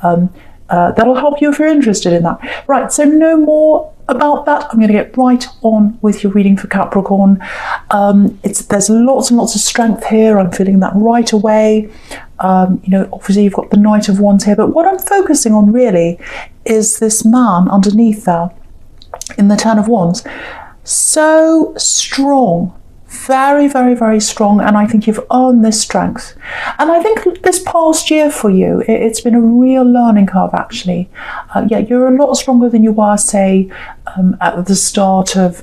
That'll help you if you're interested in that. Right, so no more about that. I'm going to get right on with your reading for Capricorn. There's lots and lots of strength here. I'm feeling that right away. Obviously you've got the Knight of Wands here, but what I'm focusing on really is this man underneath there in the Ten of Wands. So strong. Very, very, very strong, and I think you've earned this strength. And I think this past year for you, it's been a real learning curve, actually. You're a lot stronger than you were, say, at the start of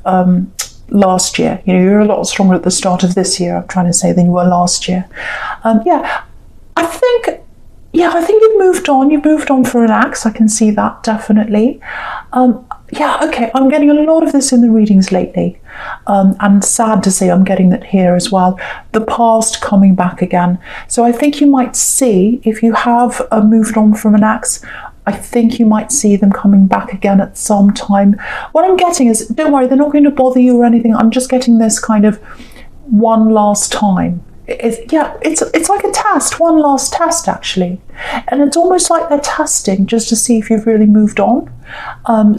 last year. You're a lot stronger at the start of this year, I'm trying to say, than you were last year. I think you've moved on. You've moved on for an axe. I can see that, definitely. Okay, I'm getting a lot of this in the readings lately. And sad to say I'm getting that here as well. The past coming back again. So I think you might see, if you have moved on from an axe, I think you might see them coming back again at some time. What I'm getting is, don't worry, they're not going to bother you or anything. I'm just getting this kind of one last time. It's like a test, one last test actually, and it's almost like they're testing just to see if you've really moved on.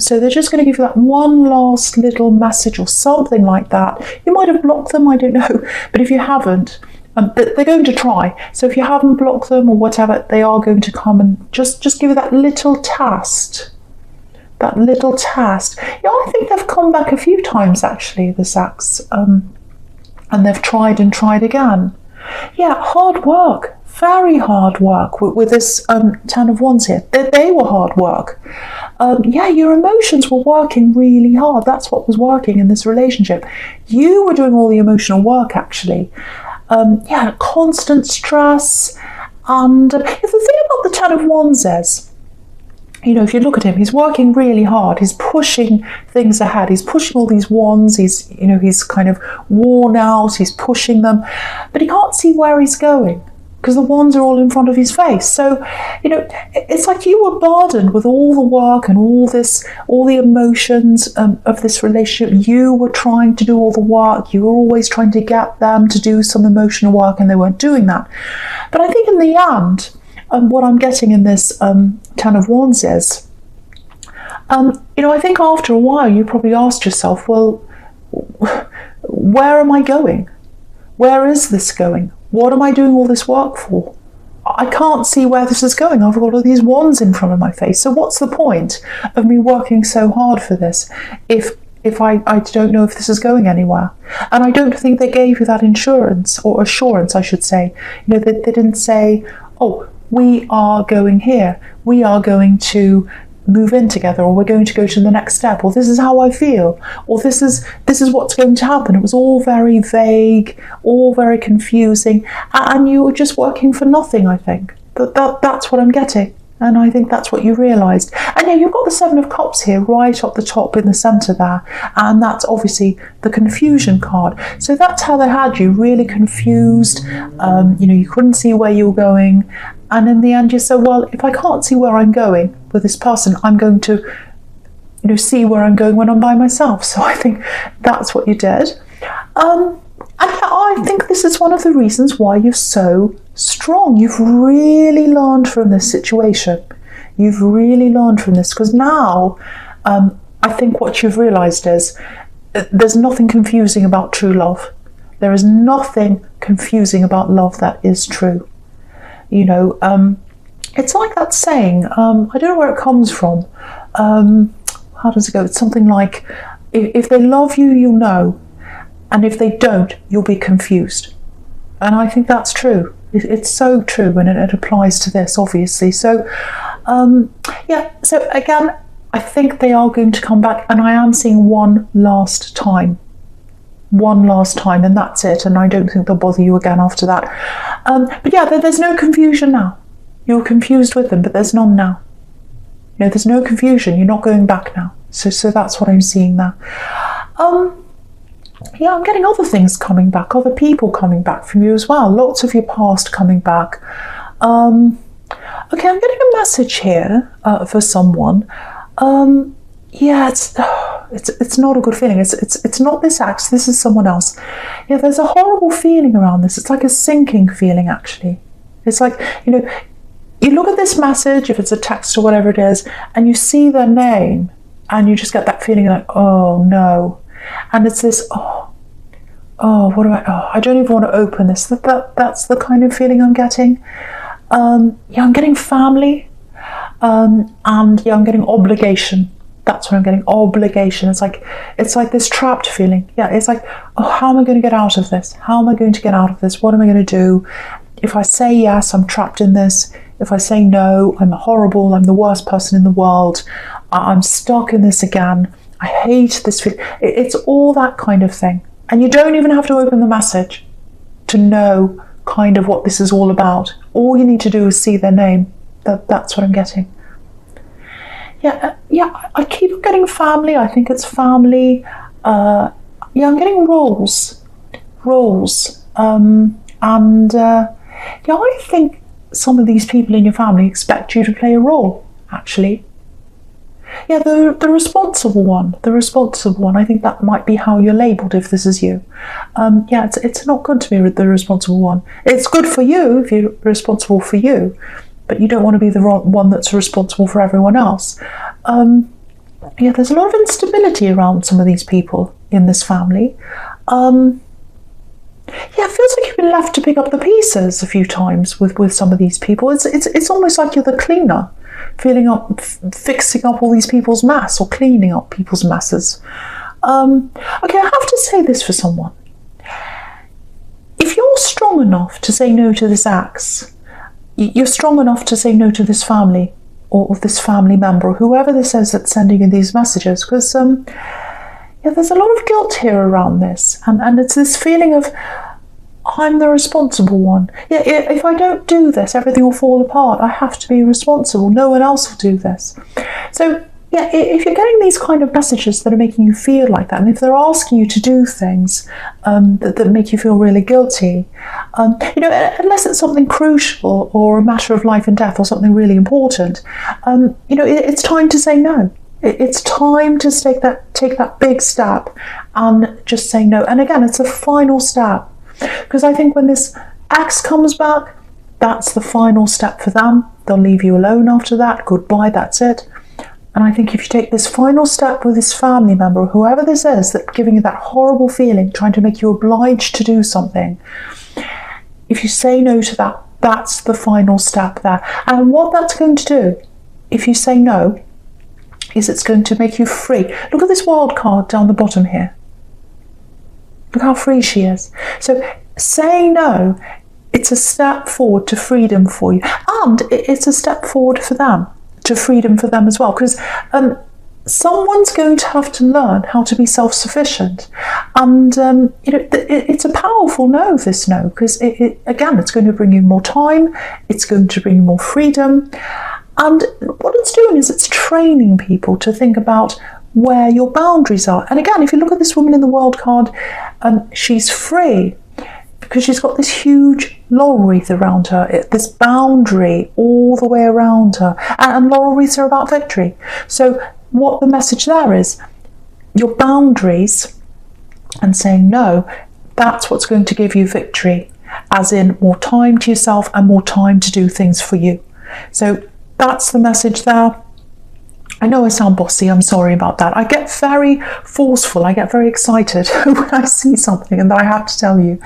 So they're just going to give you that one last little message or something like that. You might have blocked them, I don't know, but if you haven't, they're going to try. So if you haven't blocked them or whatever, they are going to come and just give you that little test. That little test. Yeah, I think they've come back a few times actually, this axe, and they've tried and tried again. Yeah, hard work, very hard work with this Ten of Wands here. They were hard work. Your emotions were working really hard. That's what was working in this relationship. You were doing all the emotional work, actually. Constant stress. And the thing about the Ten of Wands is, if you look at him, he's working really hard. He's pushing things ahead. He's pushing all these wands. He's kind of worn out. He's pushing them, but he can't see where he's going because the wands are all in front of his face. So, it's like you were burdened with all the work and all the emotions of this relationship. You were trying to do all the work. You were always trying to get them to do some emotional work, and they weren't doing that. But I think in the end, what I'm getting in this Ten of Wands is, I think after a while you probably asked yourself, well, where am I going? Where is this going? What am I doing all this work for? I can't see where this is going. I've got all these wands in front of my face. So what's the point of me working so hard for this if I don't know if this is going anywhere? And I don't think they gave you that insurance, or assurance, I should say. They didn't say, oh, we are going here, we are going to move in together, or we're going to go to the next step, or this is how I feel, or this is what's going to happen. It was all very vague, all very confusing, and you were just working for nothing. I think that's what I'm getting, and I think that's what you realised. And you've got the Seven of Cups here right up the top in the centre there, and that's obviously the confusion card. So that's how they had you, really confused. You couldn't see where you were going. And in the end, you said, well, if I can't see where I'm going with this person, I'm going to, see where I'm going when I'm by myself. So I think that's what you did. And I think this is one of the reasons why you're so strong. You've really learned from this situation. You've really learned from this, because now I think what you've realised is there's nothing confusing about true love. There is nothing confusing about love that is true. It's like that saying, I don't know where it comes from. How does it go? It's something like, if they love you, you'll know. And if they don't, you'll be confused. And I think that's true. It's so true, and it applies to this, obviously. So, so again, I think they are going to come back, and I am seeing one last time, and that's it. And I don't think they'll bother you again after that. But there's no confusion now. You were confused with them, but there's none now. There's no confusion. You're not going back now. So that's what I'm seeing there. I'm getting other things coming back, other people coming back from you as well. Lots of your past coming back. I'm getting a message here for someone. It's not a good feeling. It's not this axe. This is someone else. Yeah, there's a horrible feeling around this. It's like a sinking feeling, actually. It's like, you you look at this message, if it's a text or whatever it is, and you see their name, and you just get that feeling like, oh no. And it's this, what do I don't even want to open this. That's the kind of feeling I'm getting. I'm getting family, and I'm getting obligation. That's what I'm getting, obligation. It's like this trapped feeling. Yeah, it's like, how am I going to get out of this? How am I going to get out of this? What am I going to do? If I say yes, I'm trapped in this. If I say no, I'm horrible. I'm the worst person in the world. I'm stuck in this again. I hate this feeling. It's all that kind of thing. And you don't even have to open the message to know kind of what this is all about. All you need to do is see their name. That's what I'm getting. Yeah, I keep getting family. I think it's family. I'm getting roles. I think some of these people in your family expect you to play a role, actually. Yeah, the responsible one. I think that might be how you're labelled if this is you. It's not good to be the responsible one. It's good for you if you're responsible for you, but you don't want to be the one that's responsible for everyone else. There's a lot of instability around some of these people in this family. It feels like you've been left to pick up the pieces a few times with some of these people. It's almost like you're the cleaner, fixing up all these people's mess or cleaning up people's messes. I have to say this for someone. If you're strong enough to say no to this ex, you're strong enough to say no to this family or this family member or whoever this is that's sending you these messages, because there's a lot of guilt here around this, and it's this feeling of, I'm the responsible one. Yeah, if I don't do this, everything will fall apart. I have to be responsible. No one else will do this. So, if you're getting these kind of messages that are making you feel like that, and if they're asking you to do things that make you feel really guilty, unless it's something crucial or a matter of life and death or something really important, it's time to say no. It's time to take that big step and just say no. And again, it's a final step. Because I think when this ex comes back, that's the final step for them. They'll leave you alone after that. Goodbye, that's it. And I think if you take this final step with this family member, whoever this is, that's giving you that horrible feeling, trying to make you obliged to do something, if you say no to that, that's the final step there. And what that's going to do, if you say no, is it's going to make you free. Look at this wild card down the bottom here. Look how free she is. So saying no, it's a step forward to freedom for you. And it's a step forward for them, to freedom for them as well. Because someone's going to have to learn how to be self-sufficient. And, it's a powerful no, this no. Because, again, it's going to bring you more time. It's going to bring you more freedom. And what it's doing is it's training people to think about where your boundaries are. And again, if you look at this woman in the world card, she's free because she's got this huge laurel wreath around her, this boundary all the way around her. And laurel wreaths are about victory. So what the message there is, your boundaries and saying no, that's what's going to give you victory, as in more time to yourself and more time to do things for you. So that's the message there. I know I sound bossy, I'm sorry about that. I get very forceful, I get very excited when I see something and that I have to tell you.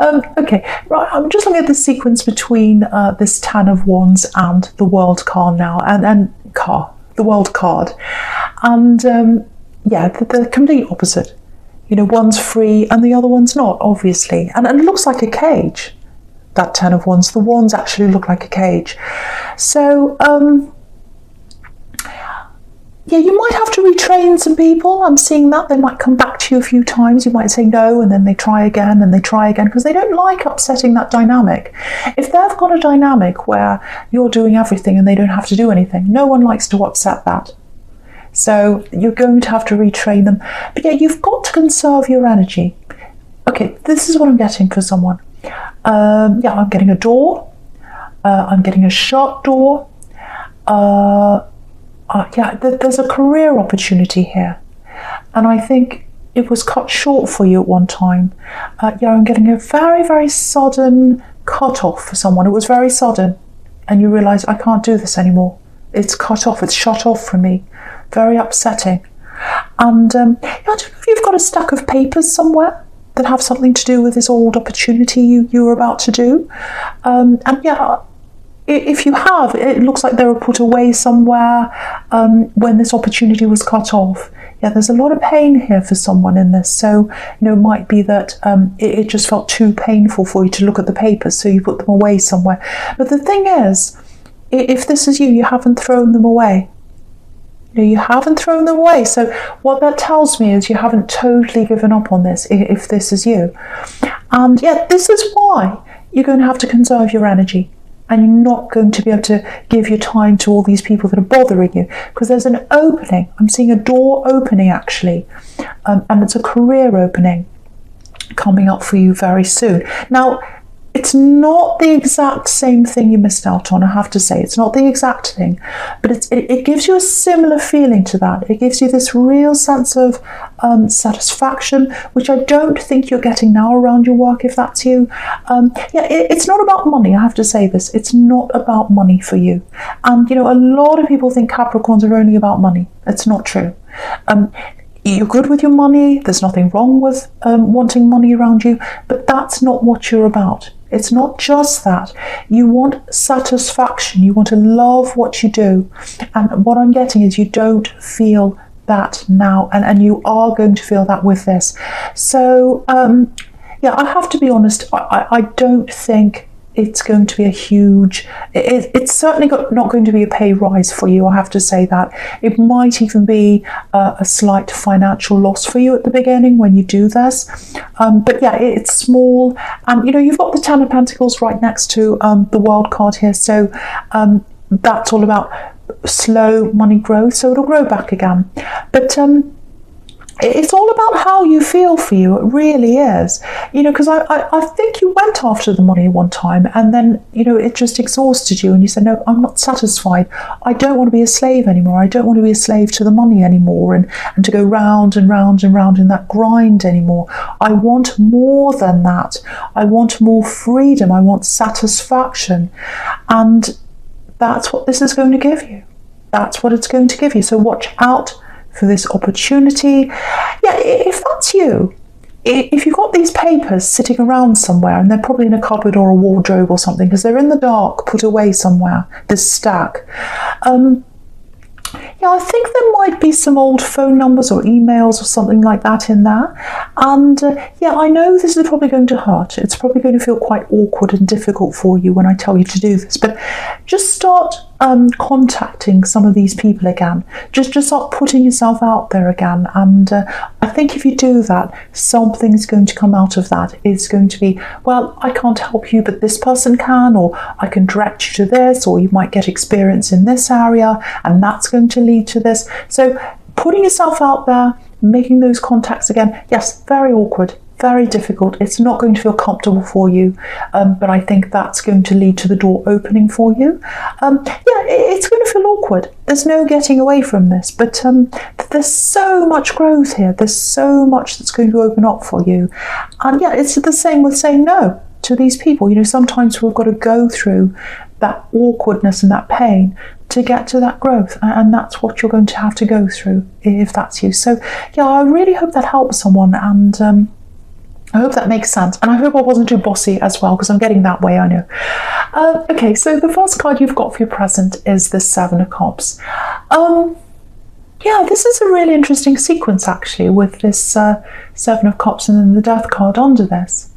Right, I'm just looking at the sequence between this Ten of Wands and the World card now, the World card. And they're complete opposite. One's free and the other one's not, obviously. And it looks like a cage, that Ten of Wands. The wands actually look like a cage. So, you might have to retrain some people. I'm seeing that. They might come back to you a few times. You might say no, and then they try again, and they try again, because they don't like upsetting that dynamic. If they've got a dynamic where you're doing everything and they don't have to do anything, no one likes to upset that. So you're going to have to retrain them. But you've got to conserve your energy. Okay, this is what I'm getting for someone. I'm getting a door. I'm getting a shut door. There's a career opportunity here, and I think it was cut short for you at one time. I'm getting a very, very sudden cut off for someone. It was very sudden. and you realise, I can't do this anymore. It's cut off, it's shut off from me. Very upsetting. And I don't know if you've got a stack of papers somewhere that have something to do with this old opportunity you were about to do. And yeah, if you have, it looks like they were put away somewhere when this opportunity was cut off. Yeah, there's a lot of pain here for someone in this. So, it might be that it just felt too painful for you to look at the papers, so you put them away somewhere. But the thing is, if this is you haven't thrown them away. You haven't thrown them away. So what that tells me is you haven't totally given up on this, if this is you. And yeah, this is why you're going to have to conserve your energy. And you're not going to be able to give your time to all these people that are bothering you, because there's an opening. I'm seeing a door opening, actually, and it's a career opening coming up for you very soon. Now, it's not the exact same thing you missed out on, I have to say. It's not the exact thing, but it gives you a similar feeling to that. It gives you this real sense of satisfaction, which I don't think you're getting now around your work, if that's you. It's not about money, I have to say this. It's not about money for you. And, a lot of people think Capricorns are only about money. It's not true. You're good with your money. There's nothing wrong with wanting money around you, but that's not what you're about. It's not just that. You want satisfaction. You want to love what you do. And what I'm getting is you don't feel that now, and you are going to feel that with this. So, I have to be honest, I don't think it's going to be a huge, it's certainly not going to be a pay rise for you, I have to say that. It might even be a slight financial loss for you at the beginning when you do this. But yeah, it's small. And, you've got the Ten of Pentacles right next to the World card here. So that's all about slow money growth. So it'll grow back again. But it's all about how you feel for you. It really is. Because I think you went after the money one time, and then, it just exhausted you, and you said, no, I'm not satisfied. I don't want to be a slave anymore. I don't want to be a slave to the money anymore, and to go round and round and round in that grind anymore. I want more than that. I want more freedom. I want satisfaction. And that's what this is going to give you. That's what it's going to give you. So watch out for this opportunity. Yeah, if that's you, if you've got these papers sitting around somewhere, and they're probably in a cupboard or a wardrobe or something, because they're in the dark, put away somewhere, this stack. I think there might be some old phone numbers or emails or something like that in there. And I know this is probably going to hurt. It's probably going to feel quite awkward and difficult for you when I tell you to do this. But just start contacting some of these people again. Just start putting yourself out there again. And I think if you do that, something's going to come out of that. It's going to be, well, I can't help you, but this person can, or I can direct you to this, or you might get experience in this area, and that's going to lead to this. So putting yourself out there, making those contacts again, yes, very awkward, very difficult. It's not going to feel comfortable for you, but I think that's going to lead to the door opening for you. It's going to feel awkward. There's no getting away from this, but there's so much growth here. There's so much that's going to open up for you. And it's the same with saying no to these people. Sometimes we've got to go through that awkwardness and that pain to get to that growth, and that's what you're going to have to go through if that's you. So I really hope that helps someone, and I hope that makes sense, and I hope I wasn't too bossy as well, because I'm getting that way, I know. Okay, so the first card you've got for your present is the Seven of Cups. This is a really interesting sequence, actually, with this Seven of Cups and then the Death card under this.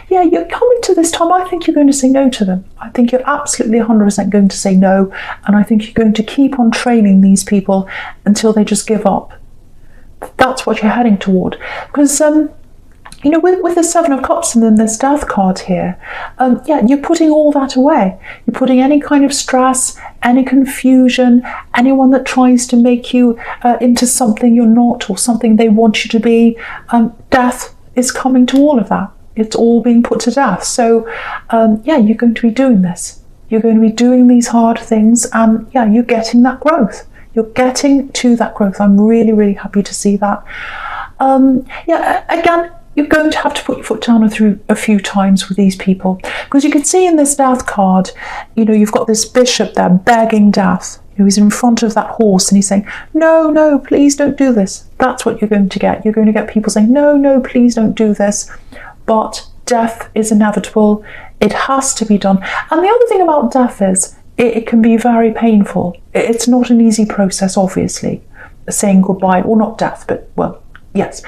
You're coming to this time, I think you're going to say no to them. I think you're absolutely 100% going to say no, and I think you're going to keep on training these people until they just give up. That's what you're heading toward. Because, with the Seven of Cups and then this Death card here, you're putting all that away. You're putting any kind of stress, any confusion, anyone that tries to make you into something you're not, or something they want you to be. Death is coming to all of that. It's all being put to death. So, you're going to be doing this. You're going to be doing these hard things, and you're getting that growth. You're getting to that growth. I'm really, really happy to see that. Again, you're going to have to put your foot down a few times with these people, because you can see in this death card, you've got this bishop there begging death. He's in front of that horse and he's saying, no, no, please don't do this. That's what you're going to get. You're going to get people saying, no, no, please don't do this. But death is inevitable. It has to be done. And the other thing about death is it can be very painful. It's not an easy process, obviously, saying goodbye, or not death, but, well, yes.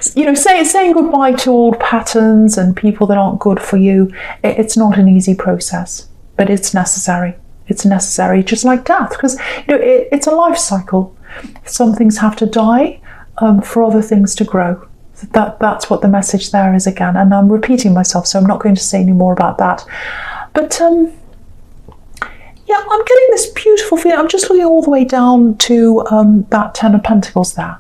Saying goodbye to old patterns and people that aren't good for you, it's not an easy process, but it's necessary. It's necessary, just like death, because it's a life cycle. Some things have to die for other things to grow. That's what the message there is again. And I'm repeating myself, so I'm not going to say any more about that. But I'm getting this beautiful feeling. I'm just looking all the way down to that Ten of Pentacles there.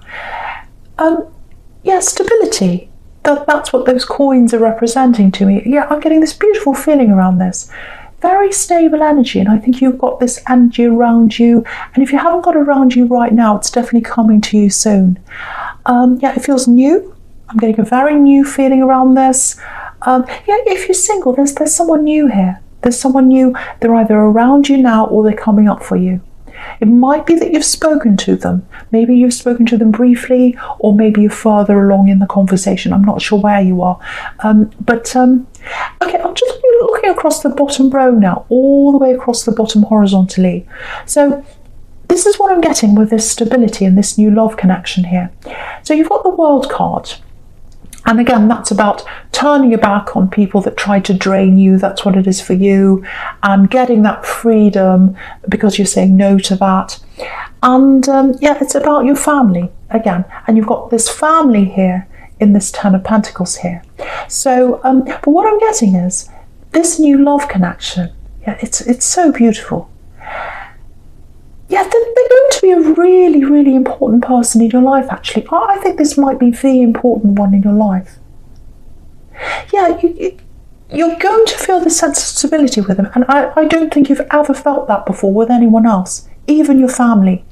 Stability. That's what those coins are representing to me. Yeah, I'm getting this beautiful feeling around this. Very stable energy, and I think you've got this energy around you, and if you haven't got it around you right now, it's definitely coming to you soon. It feels new. I'm getting a very new feeling around this. If you're single, there's someone new here. There's someone new. They're either around you now or they're coming up for you. It might be that you've spoken to them. Maybe you've spoken to them briefly, or maybe you're further along in the conversation. I'm not sure where you are. Okay, I'm just looking across the bottom row now, all the way across the bottom horizontally. So this is what I'm getting with this stability and this new love connection here. So you've got the World card. And again, that's about turning your back on people that try to drain you. That's what it is for you. And getting that freedom because you're saying no to that. And it's about your family again. And you've got this family here in this Ten of Pentacles here. So, but what I'm getting is this new love connection. Yeah, it's so beautiful. Yeah, they're going to be a really, really important person in your life, actually. I think this might be the important one in your life. Yeah, you're going to feel the sense of stability with them. And I don't think you've ever felt that before with anyone else, even your family.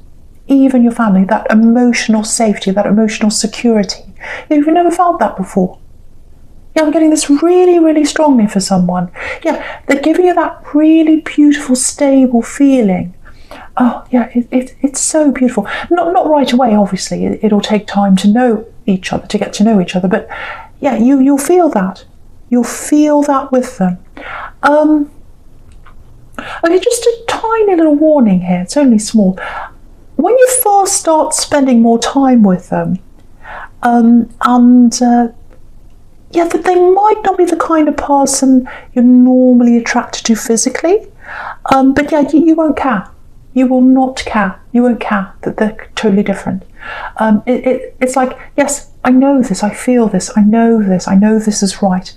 Even your family, that emotional safety, that emotional security. You've never felt that before. Yeah, I'm getting this really, really strongly for someone. Yeah, they're giving you that really beautiful, stable feeling. Oh, yeah, it's so beautiful. Not right away, obviously. It'll take time to know each other, to get to know each other. But yeah, you'll feel that. You'll feel that with them. Okay, just a tiny little warning here. It's only small. When you first start spending more time with them, that they might not be the kind of person you're normally attracted to physically, but yeah, you won't care. You will not care. You won't care that they're totally different. It's like, yes, I know this, I feel this, I know this is right.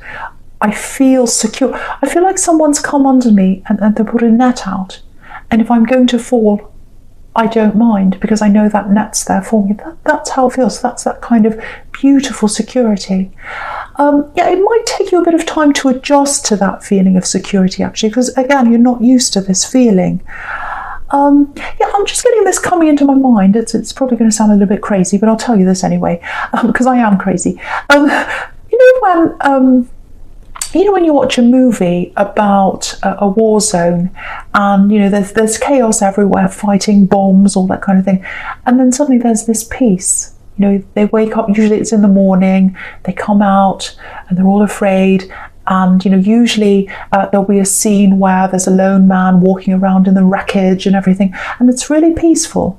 I feel secure. I feel like someone's come under me and they put a net out. And if I'm going to fall, I don't mind because I know that net's there for me. That's how it feels. That's that kind of beautiful security. It might take you a bit of time to adjust to that feeling of security, actually, because again, you're not used to this feeling. I'm just getting this coming into my mind. It's probably going to sound a little bit crazy, but I'll tell you this anyway, because I am crazy. When you watch a movie about a war zone and, there's chaos everywhere, fighting, bombs, all that kind of thing. And then suddenly there's this peace. They wake up, usually it's in the morning, they come out and they're all afraid. And, usually there'll be a scene where there's a lone man walking around in the wreckage and everything. And it's really peaceful.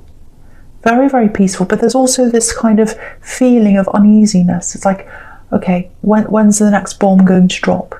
Very, very peaceful. But there's also this kind of feeling of uneasiness. It's like, okay, when's the next bomb going to drop?